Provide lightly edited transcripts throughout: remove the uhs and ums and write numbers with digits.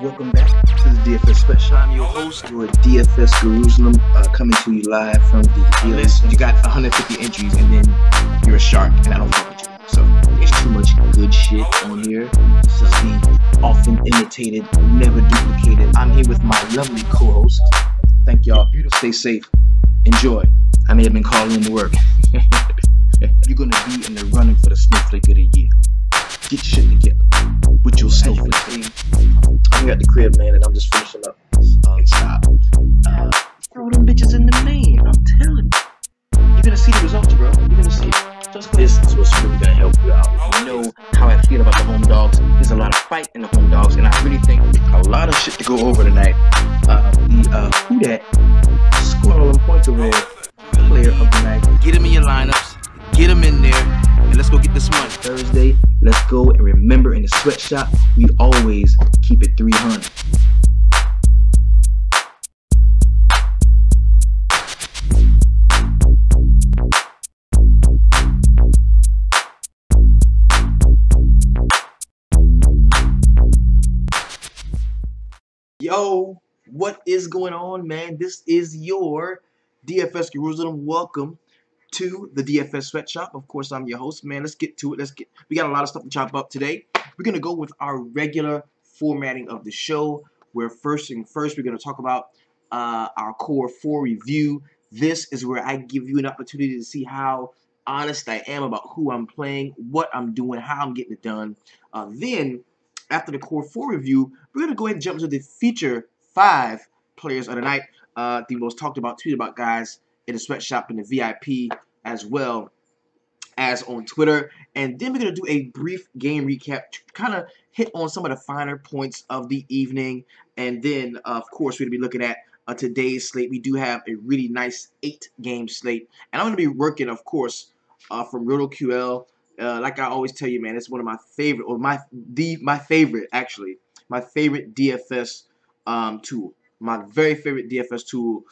Welcome back to the DFS Sweatshop. I'm your host, your DFS Jerusalem, coming to you live from the list. You got 150 entries, and then you're a shark, and I don't fuck with you. So there's too much good shit on here. This is the often imitated, never duplicated. I'm here with my lovely co-host. Thank y'all. Stay safe. Enjoy. I may have been calling in to work. You're gonna be in the running for the Snowflake of the Year. Get your shit together with your Snowflake. I'm here at the crib, man, and I'm just finishing up. Stop. Throw them bitches in the main. I'm telling you. You're gonna see the results, bro. You're gonna see it. This is what's really gonna help you out. You know how I feel about the home dogs. There's a lot of fight in the home dogs, and I really think a lot of shit to go over tonight. Who that scored all them points over there? Player of the night. Get him in your lineups. Get him in there, and let's go get this money. Thursday, let's go, and remember, in the sweatshop, we always keep it 300. Yo, what is going on, man? This is your DFS Jerusalem. Welcome to the DFS Sweatshop. Of course, I'm your host, man. Let's get to it. We got a lot of stuff to chop up today. We're gonna go with our regular formatting of the show, where first we're gonna talk about our Core 4 review. This is where I give you an opportunity to see how honest I am about who I'm playing, what I'm doing, how I'm getting it done. Then, after the Core 4 review, we're gonna go ahead and jump to the feature 5 players of the night. The most talked about, tweeted about guys in the sweatshop and the VIP, as well as on Twitter. And then we're going to do a brief game recap to kind of hit on some of the finer points of the evening. And then, of course, we're going to be looking at today's slate. We do have a really nice 8-game slate. And I'm going to be working, of course, from RotoQL. Like I always tell you, man, it's one of my favorite, or my favorite, actually, my favorite DFS tool. My very favorite DFS tool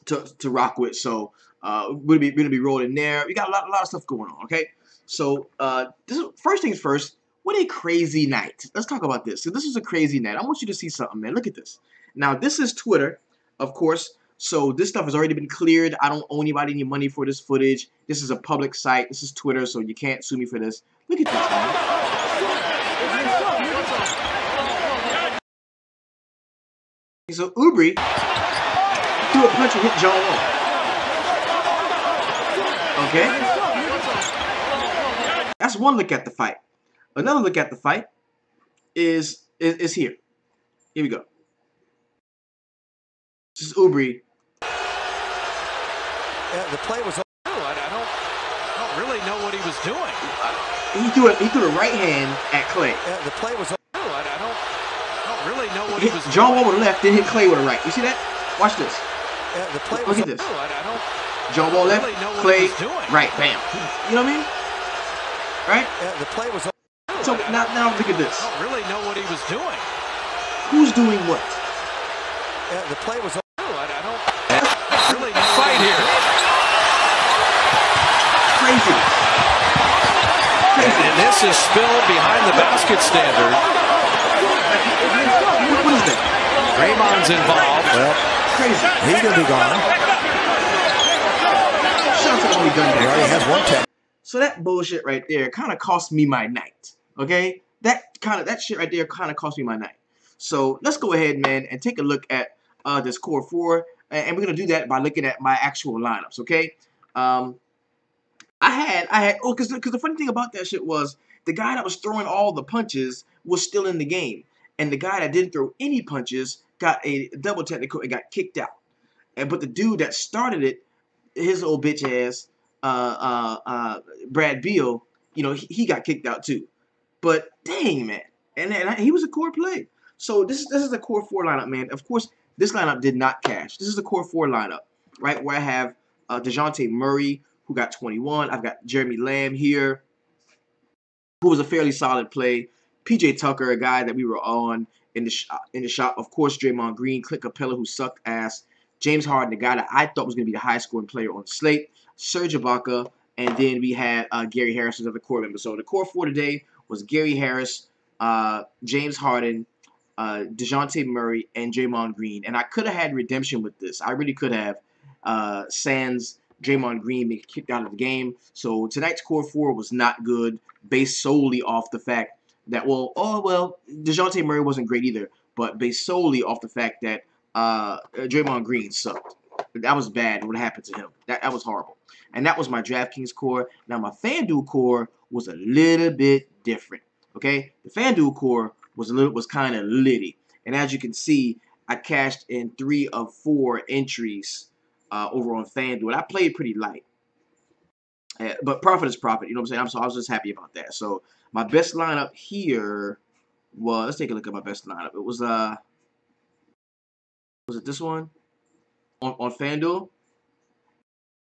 to rock with. So we're gonna be rolling there. We got a lot of stuff going on. Okay, so first things first. What a crazy night. Let's talk about this. So this was a crazy night. I want you to see something, man. Look at this. Now this is Twitter, of course. So this stuff has already been cleared. I don't owe anybody any money for this footage. This is a public site. This is Twitter, so you can't sue me for this. Look at this, man. So Ubri threw a punch and hit John Wall. Okay? That's one look at the fight. Another look at the fight is here. Here we go. This is Ubri. Yeah, the play was. I don't really know what he was doing. He threw the right hand at Clay. Yeah, the play was. I don't really know what he was doing. John Wall with the left, then hit Clay with the right. You see that? Watch this. Yeah, the play Look was. at this. I don't John Wall left, really know what Clay he was doing. right, bam. You know what I mean? Right? Yeah, the play was. So now look at this. I don't really know what he was doing. Who's doing what? Yeah, the play was. I don't really know. Fight here. Crazy. And this is spilled behind the basket standard. What is that? Raymond's involved. Well, Crazy. he's gonna be gone. Shout out to the only gun back. He already has one tap. So that bullshit right there kind of cost me my night. Okay? That shit right there kind of cost me my night. So let's go ahead, man, and take a look at this Core 4, and we're gonna do that by looking at my actual lineups. Okay? Because the funny thing about that shit was the guy that was throwing all the punches was still in the game, and the guy that didn't throw any punches got a double technical and got kicked out. But the dude that started it, his old bitch ass, Brad Beal, you know, he got kicked out too. But dang, man, and he was a core play. So this is a Core 4 lineup, man. Of course, this lineup did not cash. This is the Core 4 lineup, right? Where I have DeJounte Murray, who got 21. I've got Jeremy Lamb here, who was a fairly solid play. PJ Tucker, a guy that we were on in the shop. Of course, Draymond Green, Clint Capella, who sucked ass. James Harden, the guy that I thought was going to be the high-scoring player on the slate. Serge Ibaka, and then we had Gary Harris as the core member. So the Core 4 today was Gary Harris, James Harden, DeJounte Murray, and Draymond Green. And I could have had redemption with this. I really could have. Sans Draymond Green being kicked out of the game. So tonight's core four was not good, based solely off the fact that, DeJounte Murray wasn't great either, but based solely off the fact that Draymond Green sucked. That was bad. What happened to him? That was horrible. And that was my DraftKings core. Now my FanDuel core was a little bit different. Okay, the FanDuel core was kind of litty, and as you can see, I cashed in 3 of 4 entries over on FanDuel. And I played pretty light, but profit is profit. You know what I'm saying? I was just happy about that. So my best lineup here was, let's take a look at my best lineup. It was it this one on FanDuel?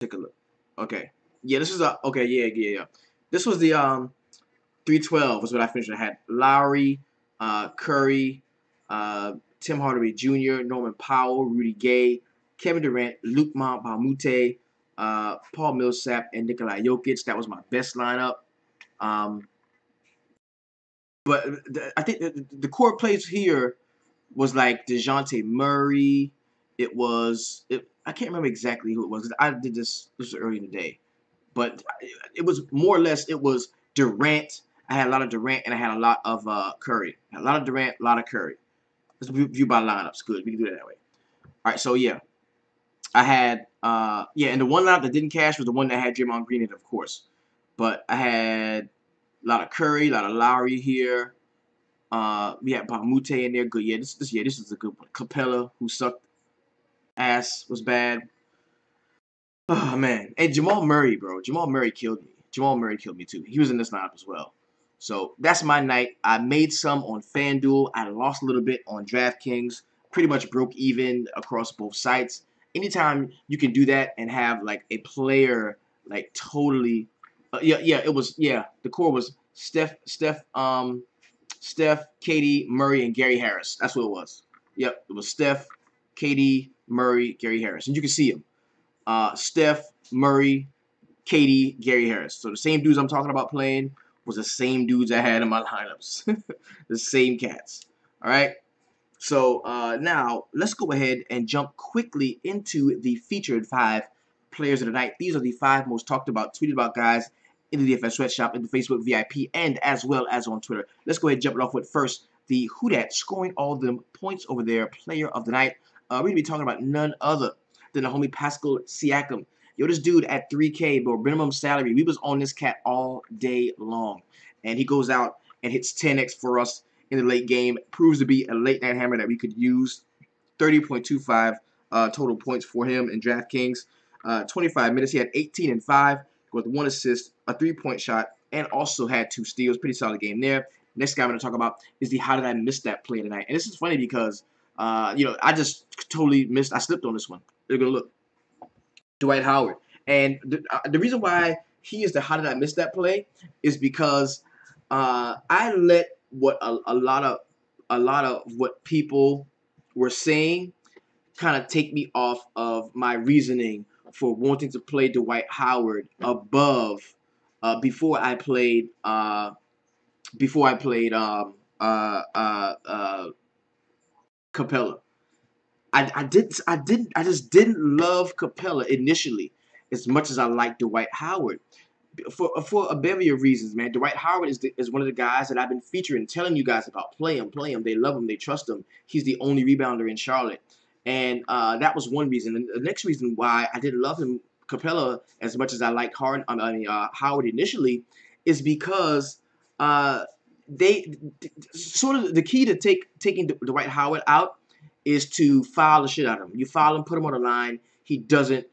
Take a look. Okay, yeah, this is okay, yeah. This was the 312 was what I finished. I had Lowry, Curry, Tim Hardaway Jr., Norman Powell, Rudy Gay, Kevin Durant, Luke Mbamute, Paul Millsap, and Nikola Jokic. That was my best lineup. But I think the core plays here was like DeJounte Murray. I can't remember exactly who it was. I did this was early in the day. But it was more or less, it was Durant. I had a lot of Durant, and I had a lot of Curry. A lot of Durant, a lot of Curry. Let's view by lineups. Good, we can do it that way. All right, so yeah. I had, and the one lineup that didn't cash was the one that had Draymond Green in it, of course. But I had a lot of Curry, a lot of Lowry here. We had Mbamute in there. Good, yeah, this is a good one. Capella, who sucked ass, was bad. Oh, man. Hey, Jamal Murray, bro. Jamal Murray killed me. Jamal Murray killed me, too. He was in this lineup as well. So that's my night. I made some on FanDuel. I lost a little bit on DraftKings. Pretty much broke even across both sites. Anytime you can do that and have, like, a player, like, totally... the core was Steph, KD, Murray, and Gary Harris. That's what it was. Yep, it was Steph, KD, Murray, Gary Harris. And you can see him. Steph, Murray, KD, Gary Harris. So the same dudes I'm talking about playing was the same dudes I had in my lineups. The same cats. All right. So now let's go ahead and jump quickly into the featured 5 players of the night. These are the 5 most talked about, tweeted about guys in the DFS Sweatshop, in the Facebook VIP, and as well as on Twitter. Let's go ahead and jump it off with first the Who Dat scoring all them points over there player of the night. We're going to be talking about none other than the homie Pascal Siakam. Yo, this dude at 3K, bro, minimum salary. We was on this cat all day long. And he goes out and hits 10x for us in the late game. Proves to be a late night hammer that we could use. 30.25 total points for him in DraftKings. 25 minutes. He had 18 and 5 with 1 assist, a 3-point shot, and also had 2 steals. Pretty solid game there. Next guy I'm going to talk about is the How Did I Miss That play tonight. And this is funny because, I just totally missed. I slipped on this one. They're going to look. Dwight Howard. And the reason why he is the How Did I Miss That play is because I let what a lot of what people were saying kind of take me off of my reasoning for wanting to play Dwight Howard above before I played Capella. I just didn't love Capella initially as much as I liked Dwight Howard. For a bevy of reasons, man. Dwight Howard is one of the guys that I've been featuring, telling you guys about. Play him. They love him. They trust him. He's the only rebounder in Charlotte. And that was one reason. And the next reason why I didn't love him, Capella, as much as I liked Howard initially, is because they sort of the key to taking Dwight Howard out is to foul the shit out of him. You foul him, put him on the line. He doesn't,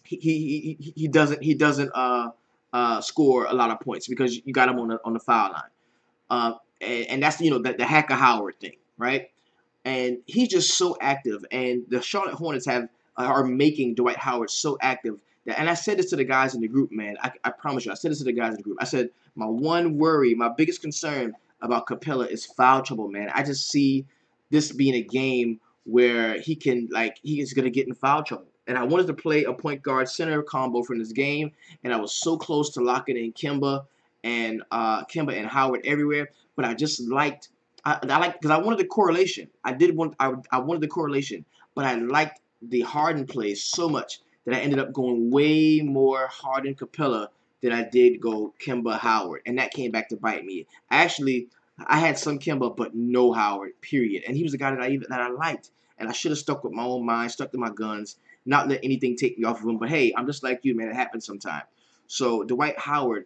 he doesn't score a lot of points because you got him on the foul line. And that's the Hacker Howard thing, right? And he's just so active, and the Charlotte Hornets are making Dwight Howard so active. And I said this to the guys in the group, man. I promise you, I said this to the guys in the group. I said my one worry, my biggest concern about Capella is foul trouble, man. I just see this being a game where he is gonna get in foul trouble. And I wanted to play a point guard center combo from this game, and I was so close to locking in Kimba, and Kemba and Howard everywhere. But I just liked because I wanted the correlation. I wanted the correlation, but I liked the Harden plays so much that I ended up going way more Harden Capella than I did go Kemba Howard, and that came back to bite me. I had some Kemba, but no Howard. Period. And he was a guy that I liked, and I should have stuck with my own mind, stuck to my guns, not let anything take me off of him. But hey, I'm just like you, man. It happens sometimes. So Dwight Howard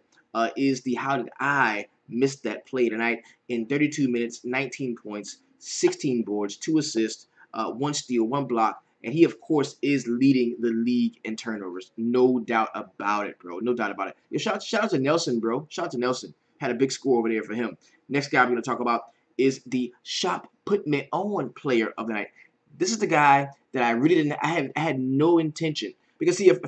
is the how did I miss that play tonight in 32 minutes, 19 points, 16 boards, 2 assists, 1 steal, 1 block. And he, of course, is leading the league in turnovers. No doubt about it, bro. No doubt about it. Yeah, shout out to Nelson, bro. Shout out to Nelson. Had a big score over there for him. Next guy we're going to talk about is the shop put me on player of the night. This is the guy that I really didn't. I had no intention because if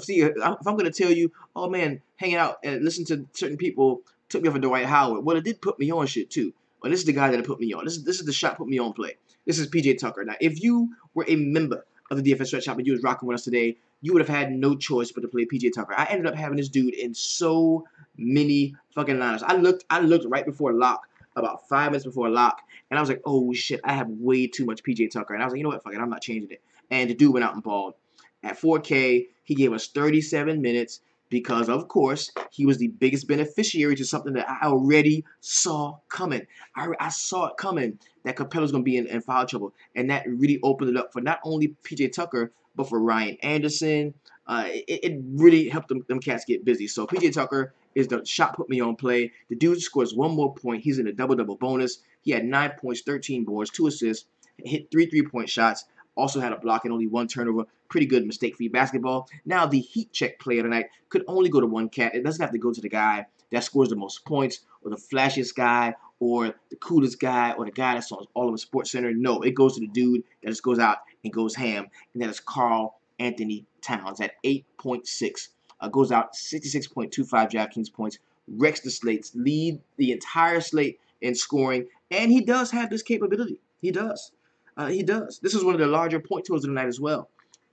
I'm going to tell you, oh man, hanging out and listen to certain people took me off of Dwight Howard. Well, it did put me on shit too. But this is the guy that put me on. This is the shot put me on play. This is PJ Tucker. Now, if you were a member of the DFS Sweatshop and you was rocking with us today, you would have had no choice but to play PJ Tucker. I ended up having this dude in so many fucking lineups. I looked right before lock, about 5 minutes before lock, and I was like, oh shit, I have way too much PJ Tucker. And I was like, you know what, fuck it, I'm not changing it. And the dude went out and balled. At 4K, he gave us 37 minutes because, of course, he was the biggest beneficiary to something that I already saw coming. I saw it coming that Capella's going to be in foul trouble, and that really opened it up for not only PJ Tucker, but for Ryan Anderson. It really helped them cats get busy. So PJ Tucker is the shot put me on play. The dude scores 1 more point. He's in a double-double bonus. He had 9 points, 13 boards, 2 assists, hit 3 3-point shots. Also had a block and only 1 turnover. Pretty good mistake-free basketball. Now, the heat check player tonight could only go to one cat. It doesn't have to go to the guy that scores the most points or the flashiest guy or the coolest guy or the guy that's on all over SportsCenter. No, it goes to the dude that just goes out and goes ham, and that is Karl Anthony Towns at 8.6. Goes out 66.25 DraftKings points, wrecks the slates, lead the entire slate in scoring, and he does have this capability. He does. He does. This is one of the larger point totals of the night as well.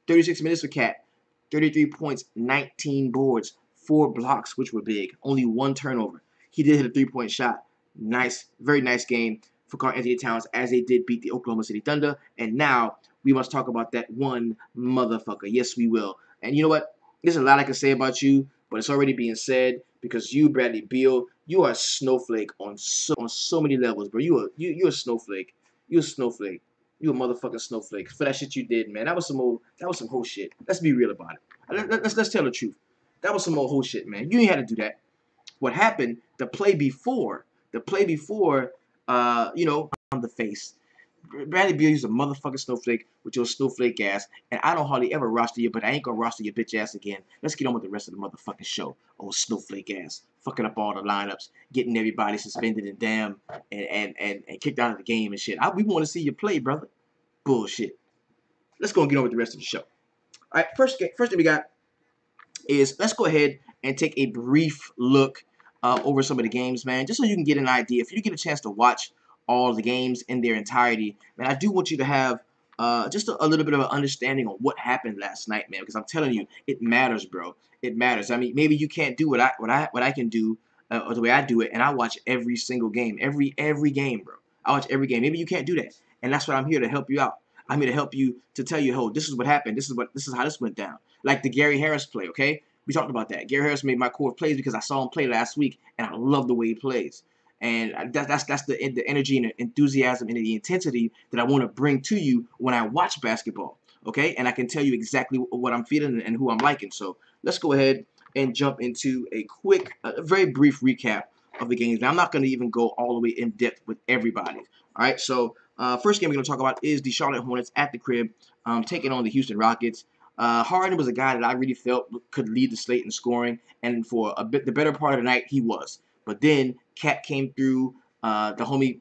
36 minutes for Cat, 33 points, 19 boards, 4 blocks, which were big, only 1 turnover. He did hit a 3-point shot. Nice, very nice game for Karl Anthony Towns as they did beat the Oklahoma City Thunder. And now we must talk about that one motherfucker. Yes, we will. And you know what? There's a lot I can say about you, but it's already being said because you, Bradley Beal, you are a snowflake on so many levels, bro. You're a snowflake. You're a snowflake. You a motherfucking snowflake for that shit you did, man. That was some whole shit. Let's be real about it. Let's tell the truth. That was some more whole shit, man. You ain't had to do that. What happened? The play before, on the face. Bradley Beal, you's a motherfucking snowflake with your snowflake ass, and I don't hardly ever roster you, but I ain't gonna roster your bitch ass again. Let's get on with the rest of the motherfucking show. Oh, snowflake ass, fucking up all the lineups, getting everybody suspended and damn, and kicked out of the game and shit. We want to see you play, brother. Bullshit. Let's go and get on with the rest of the show. All right, first thing we got is let's go ahead and take a brief look over some of the games, man, just so you can get an idea. If you get a chance to watch all the games in their entirety, man, I do want you to have just a little bit of an understanding on what happened last night, man, because I'm telling you, it matters, bro. It matters. I mean, maybe you can't do what I can do or the way I do it, and I watch every single game, every game, bro. I watch every game. Maybe you can't do that, and that's what I'm here to help you out. I'm here to help you to tell you, oh, this is what happened. This is how this went down. Like the Gary Harris play, okay? We talked about that. Gary Harris made my core plays because I saw him play last week, and I love the way he plays. And that's the energy and the enthusiasm and the intensity that I want to bring to you when I watch basketball, okay? And I can tell you exactly what I'm feeling and who I'm liking. So let's go ahead and jump into a quick, very brief recap of the games. Now, I'm not going to even go all the way in depth with everybody. All right, so first game we're going to talk about is the Charlotte Hornets at the crib, taking on the Houston Rockets. Harden was a guy that I really felt could lead the slate in scoring, and for the better part of the night, he was. But then Cat came through, the homie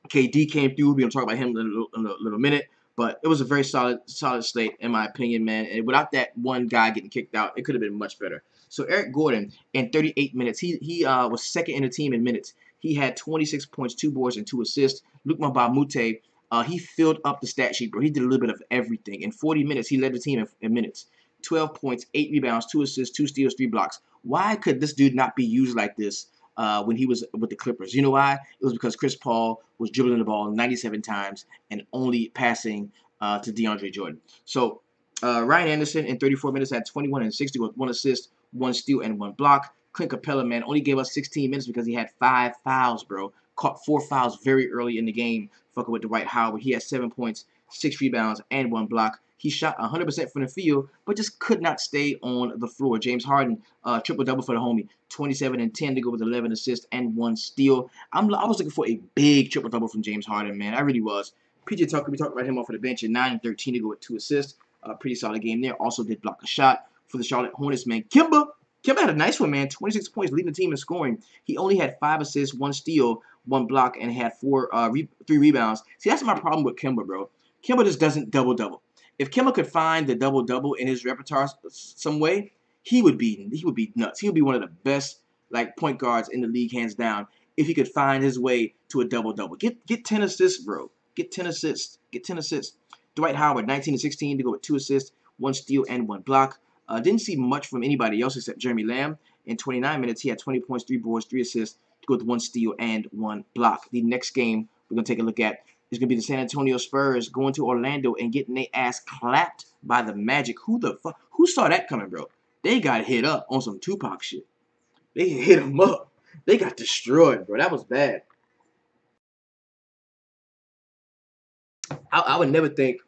KD came through. We're going to talk about him in a little minute. But it was a very solid slate, in my opinion, man. And without that one guy getting kicked out, it could have been much better. So Eric Gordon, in 38 minutes, he was second in the team in minutes. He had 26 points, 2 boards, and 2 assists. Luke Mbamute, he filled up the stat sheet, bro. He did a little bit of everything. In 40 minutes, he led the team in minutes. 12 points, 8 rebounds, 2 assists, 2 steals, 3 blocks. Why could this dude not be used like this when he was with the Clippers. You know why? It was because Chris Paul was dribbling the ball 97 times and only passing to DeAndre Jordan. So Ryan Anderson in 34 minutes had 21 and 60 with 1 assist, 1 steal, and 1 block. Clint Capella, man, only gave us 16 minutes because he had 5 fouls, bro. Caught 4 fouls very early in the game, fucking with Dwight Howard. He had 7 points, 6 rebounds, and 1 block. He shot 100% from the field, but just could not stay on the floor. James Harden, triple-double for the homie. 27 and 10 to go with 11 assists and 1 steal. I was looking for a big triple-double from James Harden, man. I really was. PJ Tucker, we talked about him off of the bench at 9 and 13 to go with 2 assists. Pretty solid game there. Also did block a shot for the Charlotte Hornets, man. Kemba had a nice one, man. 26 points, leading the team in scoring. He only had 5 assists, 1 steal, 1 block, and had 3 rebounds. See, that's my problem with Kemba, bro. Kemba just doesn't double-double. If Kemba could find the double-double in his repertoire some way, he would be nuts. He would be one of the best point guards in the league, hands down, if he could find his way to a double-double. Get 10 assists, bro. Get 10 assists. Get 10 assists. Dwight Howard, 19 and 16 to go with 2 assists, 1 steal, and 1 block. Didn't see much from anybody else except Jeremy Lamb. In 29 minutes, he had 20 points, 3 boards, 3 assists to go with 1 steal and 1 block. The next game we're going to take a look at is going to be the San Antonio Spurs going to Orlando and getting their ass clapped by the Magic. Who saw that coming, bro? They got hit up on some Tupac shit. They hit them up. They got destroyed, bro. That was bad. I would never think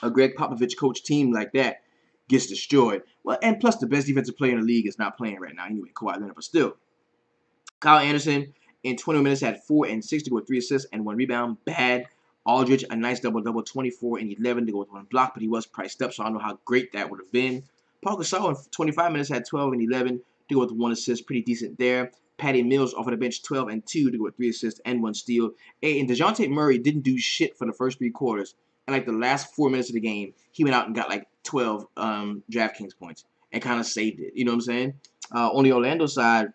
a Greg Popovich coach team like that gets destroyed. Well, and plus the best defensive player in the league is not playing right now anyway, Kawhi Leonard, but still. Kyle Anderson in 20 minutes had 4 and 6 to go with 3 assists and 1 rebound. Bad. Aldridge, a nice double-double, 24 and 11 to go with 1 block, but he was priced up, so I don't know how great that would have been. Paul Gasol in 25 minutes had 12 and 11 to go with 1 assist, pretty decent there. Patty Mills off of the bench, 12 and 2 to go with 3 assists and 1 steal. And DeJounte Murray didn't do shit for the first 3 quarters. And the last 4 minutes of the game, he went out and got 12 DraftKings points and kind of saved it. You know what I'm saying? On the Orlando side,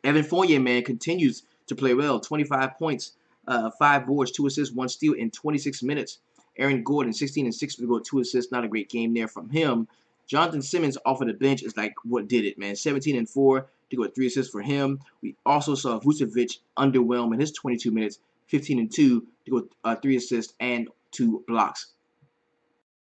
Evan Fournier, man, continues to play well. 25 points, 5 boards, 2 assists, 1 steal in 26 minutes. Aaron Gordon, 16 and 6 to go with 2 assists. Not a great game there from him. Jonathan Simmons off of the bench is what did it, man. 17 and 4 to go with 3 assists for him. We also saw Vucevic underwhelm in his 22 minutes, 15 and 2 to go with 3 assists and 2 blocks.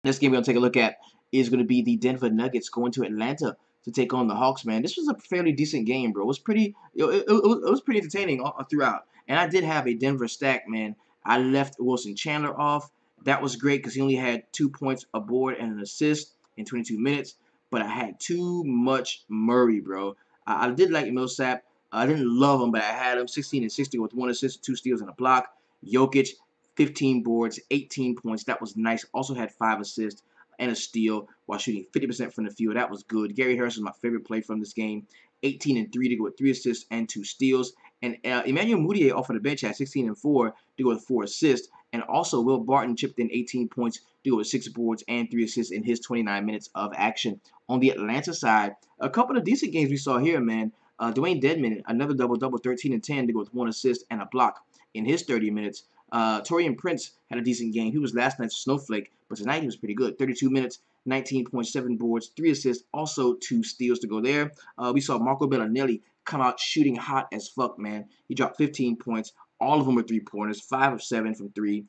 Next game we're going to take a look at is going to be the Denver Nuggets going to Atlanta to take on the Hawks, man. This was a fairly decent game, bro. It was pretty entertaining all throughout. And I did have a Denver stack, man. I left Wilson Chandler off. That was great because he only had 2 points, a board, and an assist in 22 minutes. But I had too much Murray, bro. I did like Millsap. I didn't love him, but I had him 16 and 60 with 1 assist, 2 steals, and a block. Jokic, 15 boards, 18 points. That was nice. Also had 5 assists and a steal while shooting 50% from the field. That was good. Gary Harris was my favorite play from this game. 18 and 3 to go with 3 assists and 2 steals. And Emmanuel Mudiay off of the bench had 16 and 4 to go with 4 assists. And also Will Barton chipped in 18 points to go with 6 boards and 3 assists in his 29 minutes of action. On the Atlanta side, a couple of decent games we saw here, man. Dwayne Dedmon, another double-double, 13 and 10 to go with 1 assist and a block in his 30 minutes. Torian Prince had a decent game. He was last night's snowflake, but tonight he was pretty good. 32 minutes, 19.7 boards, 3 assists, also 2 steals to go there. We saw Marco Bellinelli come out shooting hot as fuck, man. He dropped 15 points. All of them were 3-pointers, 5 of 7 from 3.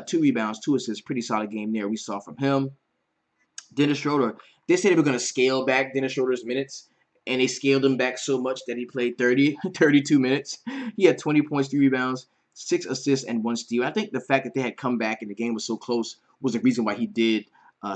2 rebounds, 2 assists. Pretty solid game there we saw from him. Dennis Schroeder, they said they were going to scale back Dennis Schroeder's minutes, and they scaled him back so much that he played 32 minutes. He had 20 points, 3 rebounds, 6 assists, and 1 steal. I think the fact that they had come back and the game was so close was the reason why he did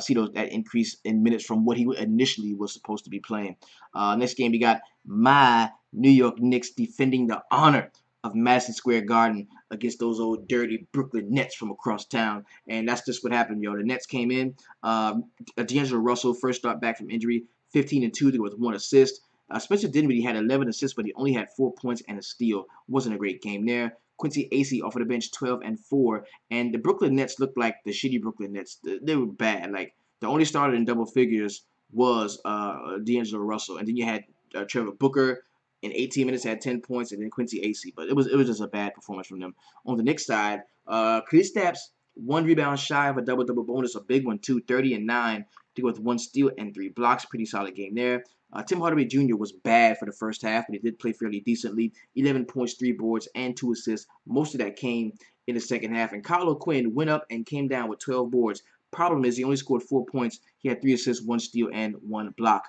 see that increase in minutes from what he initially was supposed to be playing. Next game, we got my New York Knicks defending the honor of Madison Square Garden against those old dirty Brooklyn Nets from across town. And that's just what happened, yo. The Nets came in. D'Angelo Russell, first start back from injury, 15 and 2 with 1 assist. Spencer Dinwiddie had 11 assists, but he only had 4 points and a steal. Wasn't a great game there. Quincy Acey off of the bench, 12 and 4. And the Brooklyn Nets looked like the shitty Brooklyn Nets. They were bad. The only starter in double figures was D'Angelo Russell. And then you had Trevor Booker in 18 minutes had 10 points, and then Quincy Acey. But it was just a bad performance from them. On the Knicks side, Kristaps, 1 rebound shy of a double-double bonus, a big one too, 30 and 9 to go with 1 steal and 3 blocks. Pretty solid game there. Tim Hardaway Jr. was bad for the first half, but he did play fairly decently. 11 points, 3 boards, and 2 assists. Most of that came in the second half. And Kyle O'Quinn went up and came down with 12 boards. Problem is, he only scored 4 points. He had 3 assists, 1 steal, and 1 block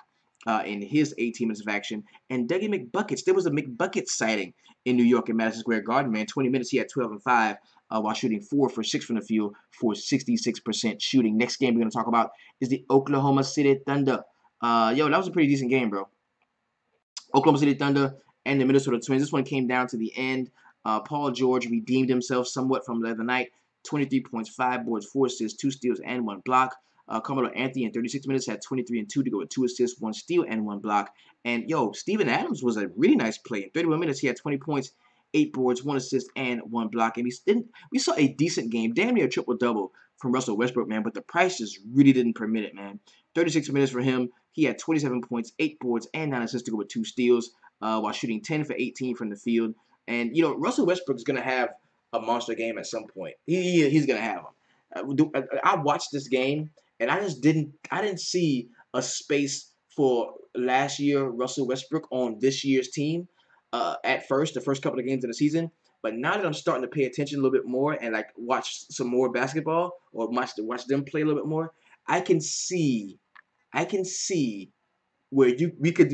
in his 18 minutes of action. And Dougie McBuckets, there was a McBucket sighting in New York at Madison Square Garden, man. 20 minutes, he had 12 and 5 while shooting 4 for 6 from the field for 66% shooting. Next game we're going to talk about is the Oklahoma City Thunder. Yo, that was a pretty decent game, bro. Oklahoma City Thunder and the Minnesota Twins. This one came down to the end. Paul George redeemed himself somewhat from the other night. 23 points, 5 boards, 4 assists, 2 steals, and 1 block. Carmelo Anthony in 36 minutes had 23 and 2 to go with 2 assists, 1 steal, and 1 block. And yo, Steven Adams was a really nice play. In 31 minutes, he had 20 points, 8 boards, 1 assist, and 1 block. And we saw a decent game, damn near a triple-double from Russell Westbrook, man. But the price just really didn't permit it, man. 36 minutes for him. He had 27 points, 8 boards, and 9 assists to go with 2 steals while shooting 10 for 18 from the field. And, you know, Russell Westbrook is going to have a monster game at some point. He's going to have them. I watched this game, and I didn't see a space for last year Russell Westbrook on this year's team at first, the first couple of games of the season. But now that I'm starting to pay attention a little bit more and like watch some more basketball or watch them play a little bit more, I can see where we could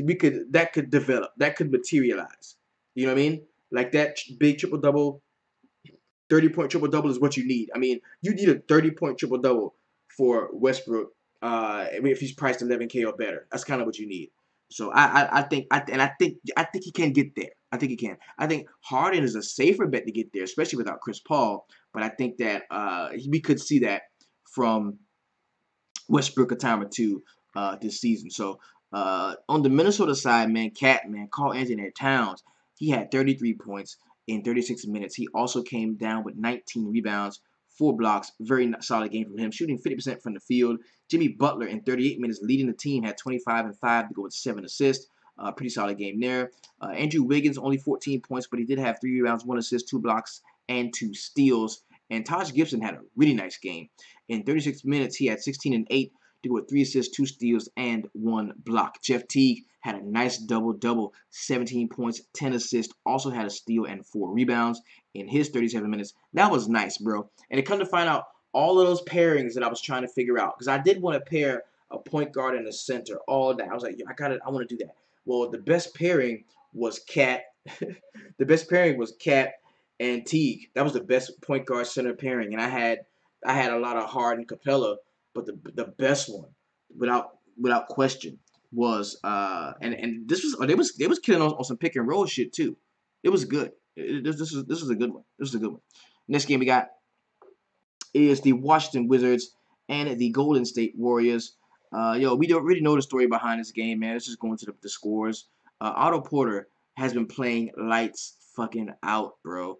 that could develop, that could materialize. You know what I mean? Like that big triple double, 30-point triple double is what you need. I mean, you need a 30-point triple double for Westbrook. I mean, if he's priced 11K or better, that's kind of what you need. So I think he can get there. I think he can. I think Harden is a safer bet to get there, especially without Chris Paul. But I think that we could see that from Westbrook a time or two this season. So on the Minnesota side, man, Karl Anthony Towns, he had 33 points in 36 minutes. He also came down with 19 rebounds, 4 blocks. Very solid game from him, shooting 50% from the field. Jimmy Butler in 38 minutes, leading the team, had 25 and 5 to go with 7 assists. Pretty solid game there. Andrew Wiggins, only 14 points, but he did have 3 rebounds, 1 assist, 2 blocks, and 2 steals. And Taj Gibson had a really nice game. In 36 minutes, he had 16 and 8 to go with 3 assists, 2 steals, and 1 block. Jeff Teague had a nice double-double, 17 points, 10 assists, also had a steal and 4 rebounds in his 37 minutes. That was nice, bro. And it come to find out all of those pairings that I was trying to figure out, because I did want to pair a point guard and a center all day. I was like, yeah, I want to do that. Well, the best pairing was Cat. The best pairing was Cat and Teague. That was the best point guard center pairing, and I had a lot of Harden, Capella, but the best one, without question, was and this was they was killing on some pick and roll shit too. It was good. This is a good one. This is a good one. Next game we got is the Washington Wizards and the Golden State Warriors. Yo, we don't really know the story behind this game, man. Let's just go into the scores. Otto Porter has been playing lights fucking out, bro.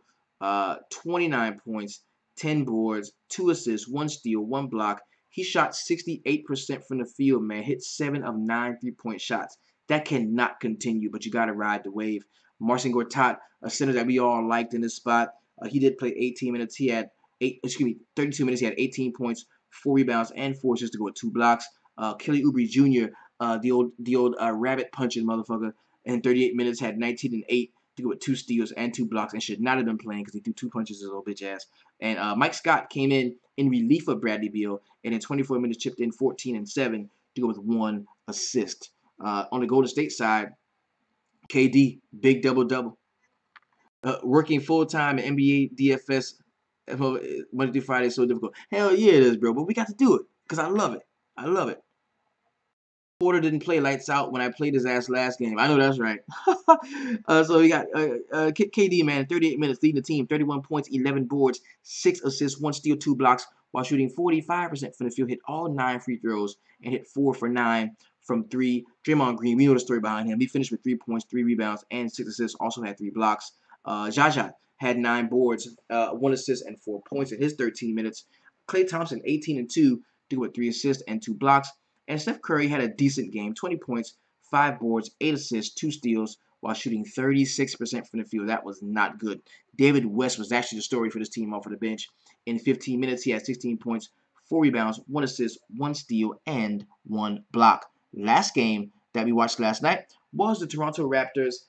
29 points, 10 boards, 2 assists, 1 steal, 1 block. He shot 68% from the field, man. Hit 7 of 9 3-point shots. That cannot continue, but you got to ride the wave. Marcin Gortat, a center that we all liked in this spot, he did play 18 minutes. He had 32 minutes. He had 18 points, 4 rebounds, and 4 assists to go with 2 blocks. Kelly Oubre Jr., the old rabbit punching motherfucker, in 38 minutes had 19 and 8 to go with 2 steals and 2 blocks, and should not have been playing because he threw 2 punches, his little bitch ass. And Mike Scott came in relief of Bradley Beal, and in 24 minutes chipped in 14 and 7 to go with 1 assist. On the Golden State side, KD, big double-double. Working full-time in NBA DFS Monday through Friday is so difficult. Hell yeah it is, bro, but we got to do it because I love it. I love it. Porter didn't play lights out when I played his ass last game. I know that's right. So we got KD, man, 38 minutes, leading the team, 31 points, 11 boards, 6 assists, 1 steal, 2 blocks, while shooting 45% from the field, hit all 9 free throws, and hit 4 for 9 from 3. Draymond Green, we know the story behind him. He finished with 3 points, 3 rebounds, and 6 assists, also had 3 blocks. Jaja had 9 boards, 1 assist, and 4 points in his 13 minutes. Klay Thompson, 18 and 2, do with 3 assists and 2 blocks. And Steph Curry had a decent game, 20 points, 5 boards, 8 assists, 2 steals, while shooting 36% from the field. That was not good. David West was actually the story for this team off of the bench. In 15 minutes, he had 16 points, 4 rebounds, 1 assist, 1 steal, and 1 block. Last game, that we watched last night was the Toronto Raptors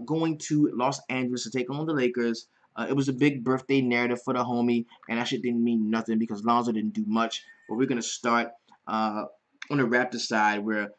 going to Los Angeles to take on the Lakers. It was a big birthday narrative for the homie, and that shit didn't mean nothing because Lonzo didn't do much. But we're going to start on the Raptors side where,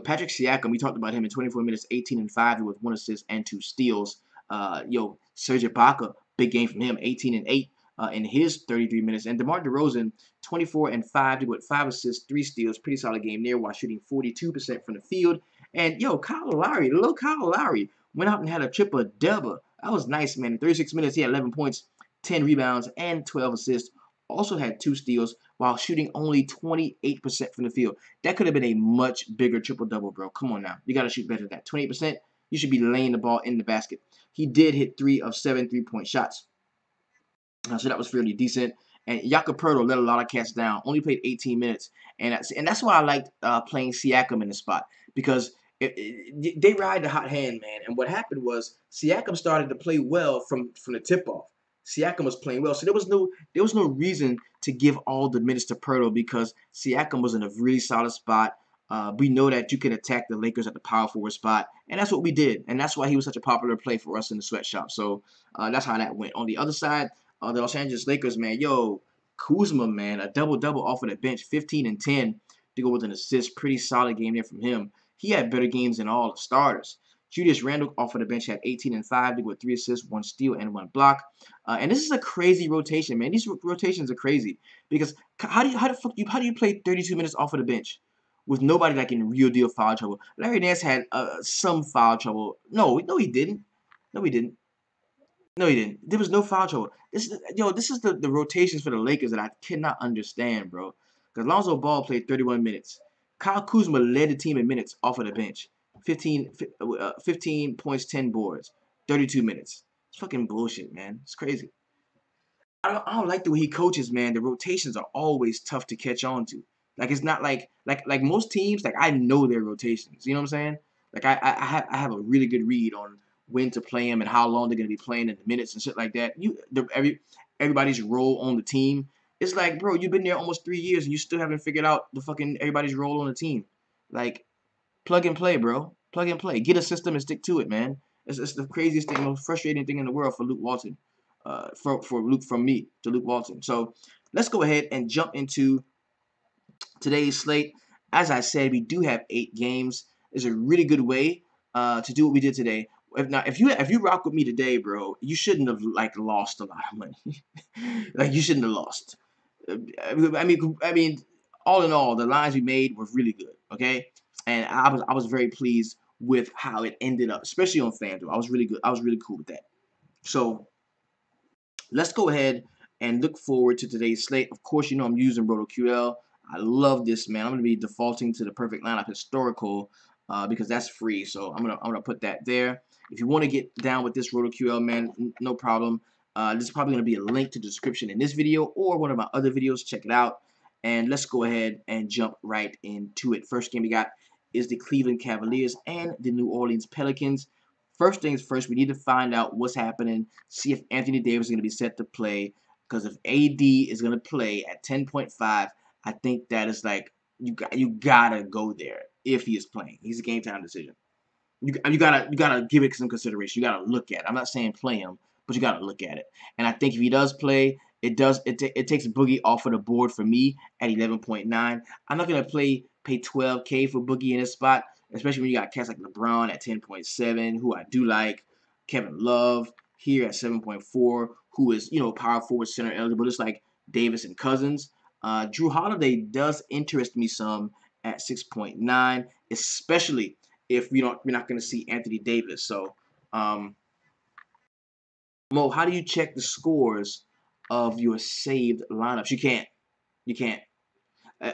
Patrick Siakam, we talked about him in 24 minutes, 18 and 5 with 1 assist and 2 steals. Serge Ibaka, big game from him, 18 and 8 in his 33 minutes. And DeMar DeRozan, 24 and 5 with 5 assists, 3 steals, pretty solid game there while shooting 42% from the field. And Kyle Lowry, little Kyle Lowry, went out and had a triple-double. That was nice, man. In 36 minutes, he had 11 points, 10 rebounds, and 12 assists. Also had 2 steals while shooting only 28% from the field. That could have been a much bigger triple-double, bro. Come on now. You got to shoot better than that. 28%, you should be laying the ball in the basket. He did hit 3 of 7 3-point shots. So that was fairly decent. And Jakob Poeltl let a lot of cats down. Only played 18 minutes. And that's why I liked playing Siakam in the spot. Because they ride the hot hand, man. And what happened was Siakam started to play well from the tip-off. Siakam was playing well. So there was no reason to give all the minutes to Poeltl because Siakam was in a really solid spot. We know that you can attack the Lakers at the power forward spot, and that's what we did. And that's why he was such a popular play for us in the Sweatshop. So that's how that went. On the other side, the Los Angeles Lakers, man, Kuzma, man, a double-double off of the bench, 15 and 10 to go with an assist. Pretty solid game there from him. He had better games than all the starters. Julius Randle off of the bench had 18 and 5 to go with 3 assists, 1 steal, and 1 block. And this is a crazy rotation, man. These rotations are crazy because how do you play 32 minutes off of the bench with nobody like in real deal foul trouble? Larry Nance had some foul trouble. No, he didn't. No, he didn't. No, he didn't. There was no foul trouble. This is the rotations for the Lakers that I cannot understand, bro. Because Lonzo Ball played 31 minutes. Kyle Kuzma led the team in minutes off of the bench. 15 points, 10 boards, 32 minutes. It's fucking bullshit, man. It's crazy. I don't like the way he coaches, man. The rotations are always tough to catch on to. Like it's not like most teams. Like I know their rotations. You know what I'm saying? Like I have a really good read on when to play them and how long they're gonna be playing in the minutes and shit like that. Everybody's role on the team. It's like, bro, you've been there almost 3 years and you still haven't figured out the fucking everybody's role on the team. Like plug and play, bro. Plug and play. Get a system and stick to it, man. It's the craziest thing, most frustrating thing in the world for Luke Walton. From me to Luke Walton. So let's go ahead and jump into today's slate. As I said, we do have 8 games. It's a really good way to do what we did today. If you rock with me today, bro, you shouldn't have lost a lot of money. Like you shouldn't have lost. I mean, all in all, the lines we made were really good. Okay, and I was very pleased with how it ended up, especially on FanDuel. I was really good. I was really cool with that. So let's go ahead and look forward to today's slate. Of course, I'm using RotoQL. I love this, man. I'm going to be defaulting to the perfect lineup historical because that's free. So I'm gonna put that there. If you want to get down with this RotoQL, man, no problem. This is probably going to be a link to the description in this video or one of my other videos. Check it out. And let's go ahead and jump right into it. First game we got is the Cleveland Cavaliers and the New Orleans Pelicans. First things first, we need to find out what's happening, see if Anthony Davis is going to be set to play. Because if AD is going to play at 10.5, I think that is like you gotta go there if he is playing. He's a game time decision. You gotta give it some consideration. You gotta look at it. I'm not saying play him, but you gotta look at it. And I think if he does play, it takes Boogie off of the board for me at 11.9. I'm not gonna pay 12K for Boogie in this spot, especially when you got cats like LeBron at 10.7, who I do like. Kevin Love here at 7.4, who is power forward center eligible, just like Davis and Cousins. Drew Holiday does interest me some at 6.9, especially if we're not going to see Anthony Davis. So, Mo, how do you check the scores of your saved lineups? You can't. You can't.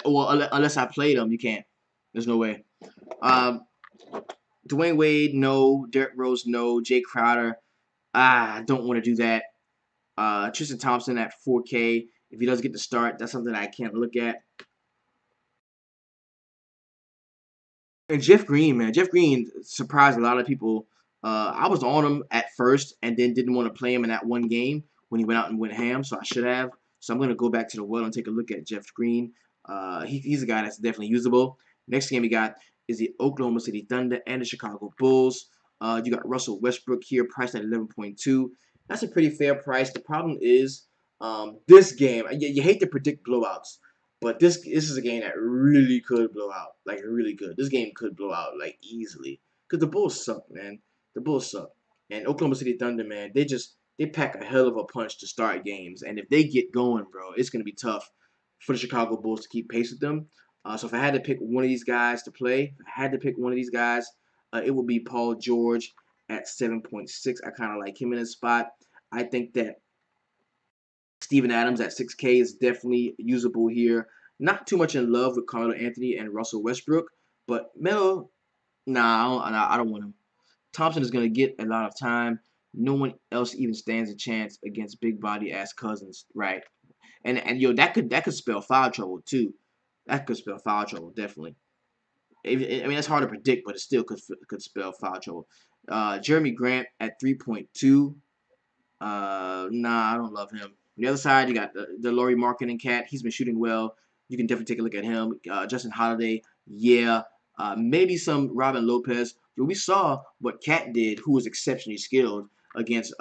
Well, unless I played them, you can't. There's no way. Dwayne Wade, no. Derrick Rose, no. Jay Crowder, I don't want to do that. Tristan Thompson at 4K. If he does get the start, that's something I can't look at. And Jeff Green, man. Jeff Green surprised a lot of people. I was on him at first and then didn't want to play him in that one game when he went out and went ham, so I should have. So I'm going to go back to the well and take a look at Jeff Green. He's a guy that's definitely usable. Next game we got is the Oklahoma City Thunder and the Chicago Bulls. You got Russell Westbrook here, priced at 11.2. That's a pretty fair price. The problem is this game. You hate to predict blowouts, but this is a game that really could blow out, like really good. This game could blow out like easily because the Bulls suck, man. The Bulls suck, and Oklahoma City Thunder, man, they pack a hell of a punch to start games, and if they get going, bro, it's gonna be tough for the Chicago Bulls to keep pace with them. So if I had to pick one of these guys to play, if I had to pick one of these guys, it would be Paul George at 7.6. I kind of like him in his spot. I think that Steven Adams at 6K is definitely usable here. Not too much in love with Carmelo Anthony and Russell Westbrook, but Melo, nah, I don't want him. Thompson is going to get a lot of time. No one else even stands a chance against big body ass Cousins, right? And yo, that could spell foul trouble too. That could spell foul trouble definitely. I mean, that's hard to predict, but it still could spell foul trouble. Jeremy Grant at 3.2. Nah, I don't love him. On the other side, you got the Laurie Marketing cat. He's been shooting well. You can definitely take a look at him. Justin Holiday, yeah. Maybe some Robin Lopez. We saw what Cat did, who was exceptionally skilled against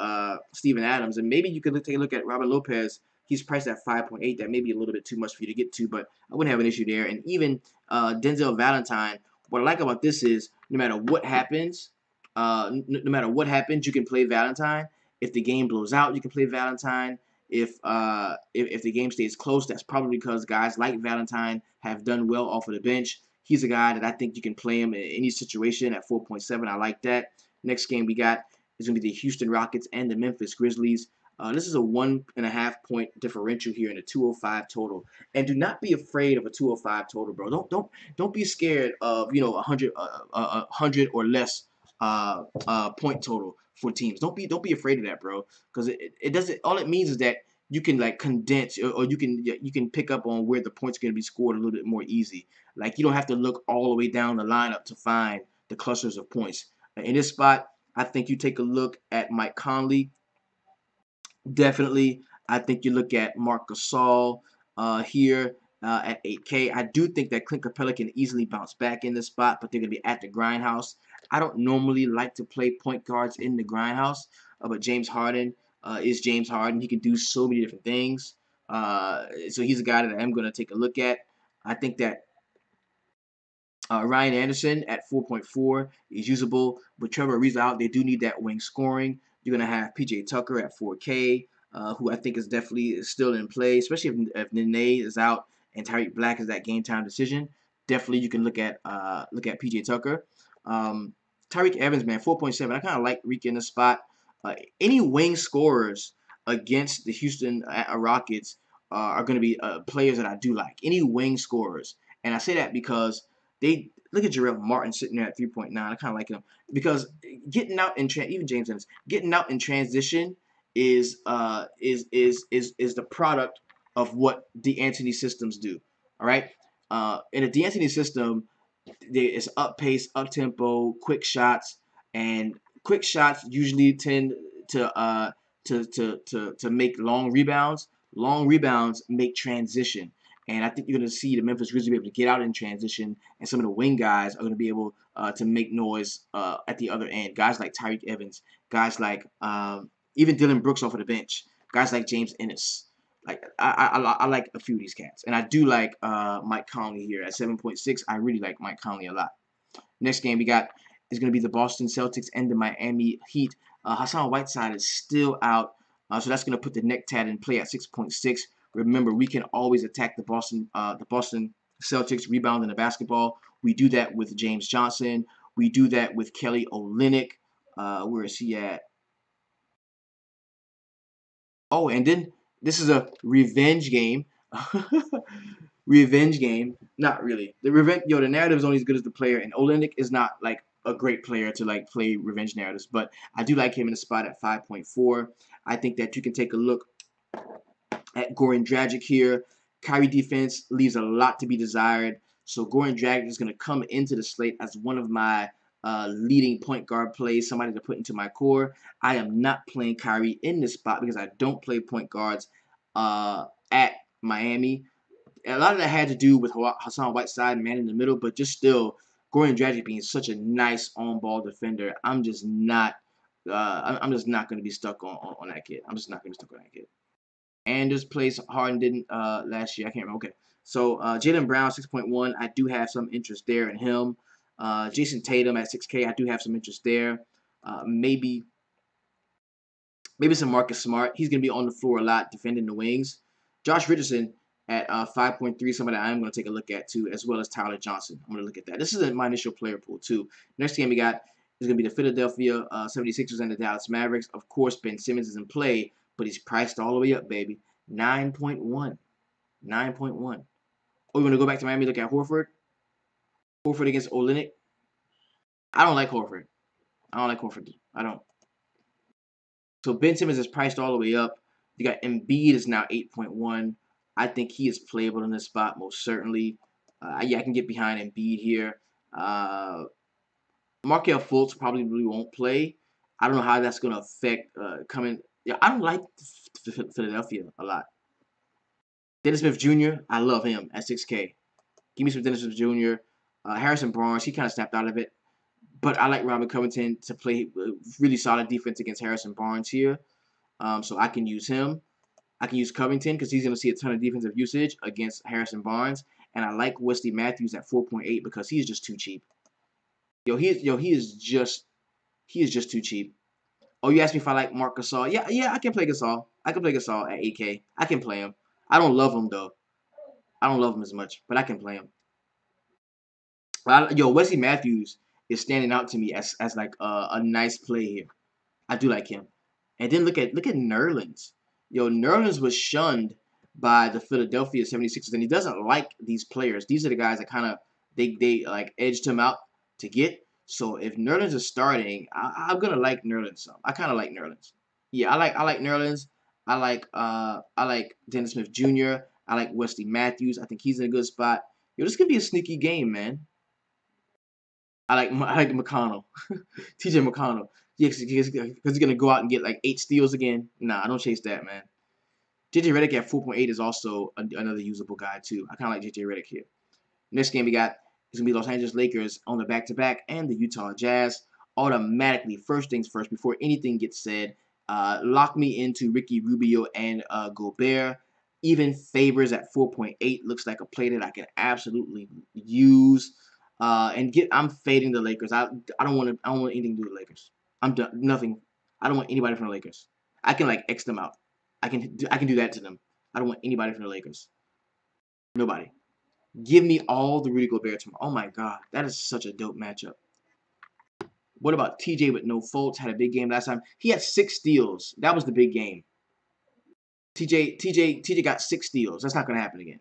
Steven Adams, and maybe you could take a look at Robin Lopez. He's priced at 5.8. That may be a little bit too much for you to get to, but I wouldn't have an issue there. And even Denzel Valentine. What I like about this is no matter what happens, no matter what happens, you can play Valentine. If the game blows out, you can play Valentine. If the game stays close, that's probably because guys like Valentine have done well off of the bench. He's a guy that I think you can play him in any situation at 4.7. I like that. Next game we got is going to be the Houston Rockets and the Memphis Grizzlies. This is a 1.5 point differential here in a 205 total. And do not be afraid of a 205 total, bro. Don't be scared of 100 or less point total for teams. Don't be afraid of that, bro. Because it doesn't. All it means is that you can like condense or you can pick up on where the points are going to be scored a little bit more easy. Like you don't have to look all the way down the lineup to find the clusters of points. In this spot, I think you take a look at Mike Conley. Definitely, I think you look at Marc Gasol here at 8K. I do think that Clint Capella can easily bounce back in this spot, but they're going to be at the grindhouse. I don't normally like to play point guards in the grindhouse, but James Harden is James Harden. He can do so many different things. So he's a guy that I'm going to take a look at. I think that Ryan Anderson at 4.4 is usable. With Trevor Ariza out, they do need that wing scoring. You're going to have PJ Tucker at 4K, who I think is definitely still in play, especially if Nene is out and Tyreek Black is that game time decision. Definitely you can look at PJ Tucker. Tyreek Evans, man, 4.7. I kind of like Reek in the spot. Any wing scorers against the Houston Rockets are going to be players that I do like. Any wing scorers. And I say that because they look at Jarrell Martin sitting there at 3.9. I kind of like him because getting out in even James Ennis getting out in transition is the product of what D'Antoni systems do. All right, in a D'Antoni system, there is up pace, up tempo, quick shots, and quick shots usually tend to make long rebounds. Long rebounds make transition. And I think you're going to see the Memphis Grizzlies be able to get out in transition, and some of the wing guys are going to be able to make noise at the other end. Guys like Tyreek Evans, guys like even Dylan Brooks off of the bench, guys like James Ennis. Like I like a few of these cats, and I do like Mike Conley here at 7.6. I really like Mike Conley a lot. Next game we got is going to be the Boston Celtics and the Miami Heat. Hassan Whiteside is still out, so that's going to put the neck tat in play at 6.6. Remember, we can always attack the Boston Celtics rebounding the basketball. We do that with James Johnson. We do that with Kelly Olynyk. Where is he at? Oh, and then this is a revenge game. Revenge game. Not really. The narrative is only as good as the player, and Olynyk is not like a great player to like play revenge narratives, but I do like him in the spot at 5.4. I think that you can take a look at Goran Dragic here. Kyrie defense leaves a lot to be desired. So Goran Dragic is going to come into the slate as one of my leading point guard plays, somebody to put into my core. I am not playing Kyrie in this spot because I don't play point guards at Miami. A lot of that had to do with Hassan Whiteside, man in the middle, but just still, Goran Dragic being such a nice on-ball defender, I'm just not going to be stuck on that kid. I'm just not going to be stuck on that kid. Anders plays Harden didn't last year. I can't remember. Okay. So Jaylen Brown 6.1. I do have some interest there in him. Jason Tatum at 6K. I do have some interest there. Maybe some Marcus Smart. He's going to be on the floor a lot defending the wings. Josh Richardson at 5.3. Somebody I'm going to take a look at too, as well as Tyler Johnson. I'm going to look at that. This is my initial player pool too. Next game we got is going to be the Philadelphia 76ers and the Dallas Mavericks. Of course, Ben Simmons is in play, but he's priced all the way up, baby. 9.1. 9.1. Oh, you want to go back to Miami, look at Horford? Horford against Olynyk? I don't like Horford. I don't. So Ben Simmons is priced all the way up. You got Embiid is now 8.1. I think he is playable in this spot, most certainly. Yeah, I can get behind Embiid here. Markelle Fultz probably won't play. I don't know how that's going to affect coming. Yeah, I don't like Philadelphia a lot. Dennis Smith Jr., I love him at 6K. Give me some Dennis Smith Jr. Harrison Barnes, he kind of snapped out of it. But I like Robert Covington to play really solid defense against Harrison Barnes here. So I can use him. I can use Covington because he's going to see a ton of defensive usage against Harrison Barnes. And I like Wesley Matthews at 4.8 because he's just too cheap. He is just too cheap. Oh, you asked me if I like Marc Gasol. Yeah, I can play Gasol. I can play Gasol at 8K. I can play him. I don't love him though. I don't love him as much, but I can play him. Wesley Matthews is standing out to me as like a nice play here. I do like him. And then look at Nerlens. Nerlens was shunned by the Philadelphia 76ers, and he doesn't like these players. These are the guys that kind of they like edged him out to get. So if Nerlens is starting, I'm gonna like Nerlens some. I kind of like Nerlens. Yeah, I like Nerlens. I like Dennis Smith Jr. I like Wesley Matthews. I think he's in a good spot. This could be a sneaky game, man. I like McConnell, T.J. McConnell. Yeah, because he's gonna go out and get like 8 steals again. Nah, I don't chase that, man. J.J. Redick at 4.8 is also another usable guy too. I kind of like J.J. Redick here. Next game we got is gonna be Los Angeles Lakers on the back-to-back and the Utah Jazz. Automatically, first things first, before anything gets said, lock me into Ricky Rubio and Gobert. Even Favors at 4.8 looks like a play that I can absolutely use. I'm fading the Lakers. I don't want anything to do with the Lakers. I'm done. Nothing. I don't want anybody from the Lakers. I can like X them out. I can do that to them. I don't want anybody from the Lakers. Nobody. Give me all the Rudy Gobert tomorrow. Oh my God, that is such a dope matchup. What about TJ with no faults? Had a big game last time. He had 6 steals. That was the big game. TJ got 6 steals. That's not gonna happen again.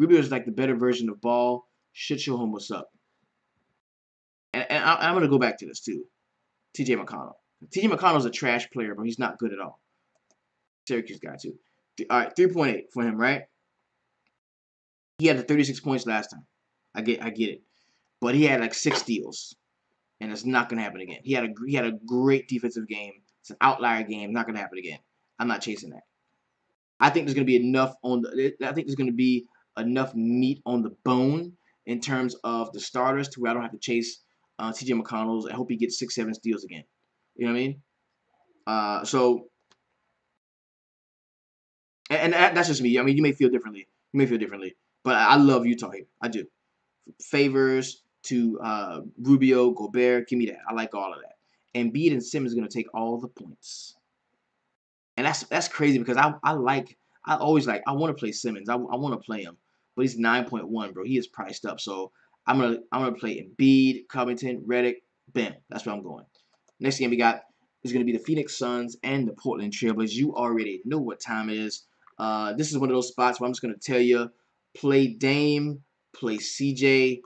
Rubio is like the better version of Ball. Should show him what's up. And I'm gonna go back to this too. TJ McConnell. TJ McConnell's a trash player, but he's not good at all. Syracuse guy too. All right, 3.8 for him, right? He had the 36 points last time. I get it. But he had like 6 steals. And it's not gonna happen again. He had a great defensive game. It's an outlier game. Not gonna happen again. I'm not chasing that. I think there's gonna be enough meat on the bone in terms of the starters to where I don't have to chase T.J. McConnell's. I hope he gets 6, 7 steals again. You know what I mean? And that's just me. I mean, you may feel differently. But I love Utah here. I do. Favors to Rubio, Gobert. Give me that. I like all of that. Embiid and Simmons are going to take all the points. And that's crazy because I want to play Simmons. I want to play him. But he's 9.1, bro. He is priced up. So I'm gonna play Embiid, Covington, Redick. Bam. That's where I'm going. Next game we got is going to be the Phoenix Suns and the Portland Trailblazers. You already know what time it is. This is one of those spots where I'm just going to tell you, play Dame, play CJ,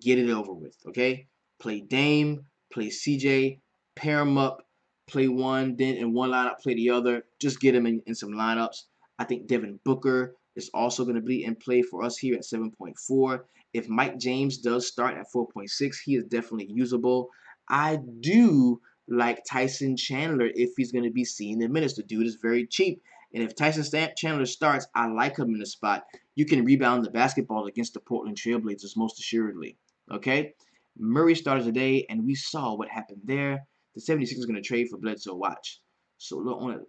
get it over with, okay? Play Dame, play CJ, pair them up, play one, then in one lineup, play the other. Just get them in some lineups. I think Devin Booker is also going to be in play for us here at 7.4. If Mike James does start at 4.6, he is definitely usable. I do like Tyson Chandler if he's going to be seeing the minutes. The dude is very cheap. And if Tyson Chandler starts, I like him in the spot. You can rebound the basketball against the Portland Trailblazers most assuredly. Okay, Murray started today, and we saw what happened there. The 76ers are going to trade for Bledsoe. Watch. So look on it.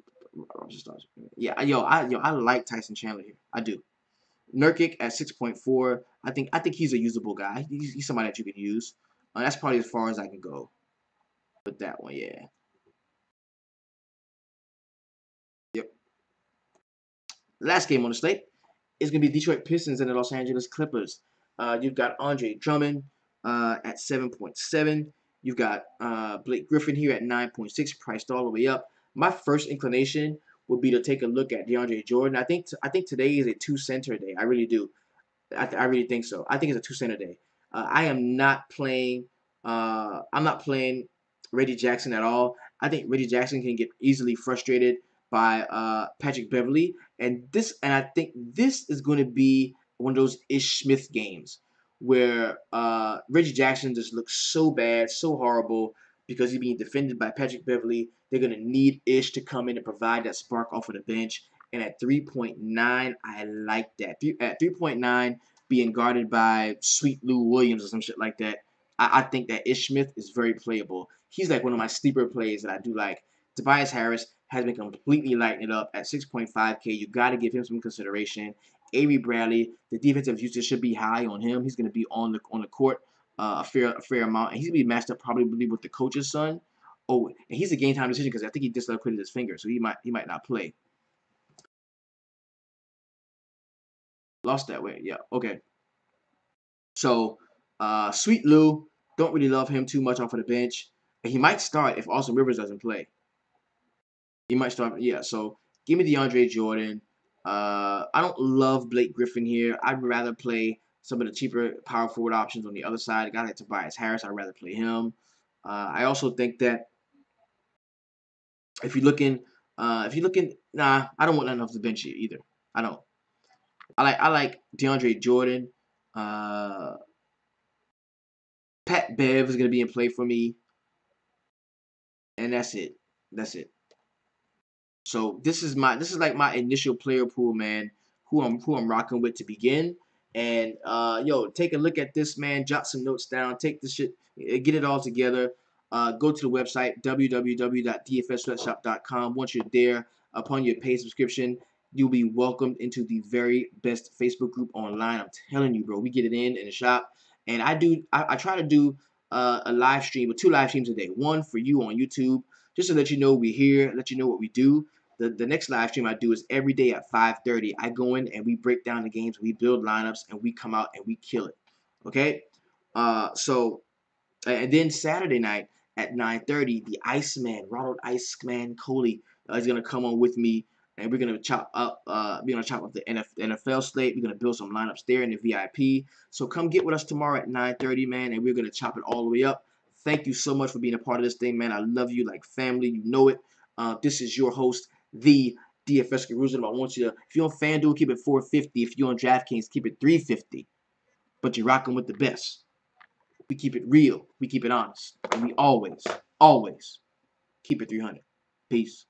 Yeah, I like Tyson Chandler here. I do. Nurkic at 6.4. I think he's a usable guy. He's somebody that you can use. That's probably as far as I can go with that one. Yeah. Yep. Last game on the slate is going to be Detroit Pistons and the Los Angeles Clippers. You've got Andre Drummond at 7.7. You've got Blake Griffin here at 9.6, priced all the way up. My first inclination would be to take a look at DeAndre Jordan. I think today is a two-center day. I really do. I really think so. I think it's a two-center day. I am not playing. I'm not playing Reggie Jackson at all. I think Reggie Jackson can get easily frustrated by Patrick Beverly, and I think this is going to be one of those Ish Smith games where Reggie Jackson just looks so bad, so horrible because he's being defended by Patrick Beverly. They're going to need Ish to come in and provide that spark off of the bench. And at 3.9, I like that. At 3.9, being guarded by Sweet Lou Williams or some shit like that, I think that Ish Smith is very playable. He's like one of my sleeper plays that I do like. Tobias Harris has been completely lighting it up at 6.5K. You got to give him some consideration. Avery Bradley, the defensive usage should be high on him. He's going to be on the court a fair amount, and he's going to be matched up probably with the coach's son. Oh, and he's a game time decision because I think he dislocated his finger, so he might not play. Lost that way. Yeah. Okay. So, Sweet Lou, don't really love him too much off of the bench. And he might start if Austin Rivers doesn't play. He might start. Yeah. So, give me DeAndre Jordan. I don't love Blake Griffin here. I'd rather play some of the cheaper power forward options on the other side. A guy like Tobias Harris, I'd rather play him. I also think that nah, I don't want nothing off the bench here either. I don't. I like DeAndre Jordan. Uh, Pat Bev is gonna be in play for me, and that's it. That's it. So this is like my initial player pool, man. Who I'm rocking with to begin. And yo, take a look at this, man. Jot some notes down. Take this shit, get it all together. Go to the website www.dfssweatshop.com. Once you're there, upon your paid subscription, you'll be welcomed into the very best Facebook group online. I'm telling you, bro. We get it in the shop, and I try to do a live stream or 2 live streams a day. One for you on YouTube, just to let you know we're here, let you know what we do. The next live stream I do is every day at 5:30. I go in and we break down the games, we build lineups, and we come out and we kill it. Okay? So and then Saturday night at 9:30, the Iceman, Ronald Iceman Coley, is gonna come on with me, and we're gonna chop up. The NFL slate. We're gonna build some lineups there in the VIP. So come get with us tomorrow at 9:30, man, and we're gonna chop it all the way up. Thank you so much for being a part of this thing, man. I love you like family. You know it. This is your host, the DFS Jerusalem. I want you to, if you're on FanDuel, keep it 450. If you're on DraftKings, keep it 350. But you're rocking with the best. We keep it real. We keep it honest. And we always keep it 300. Peace.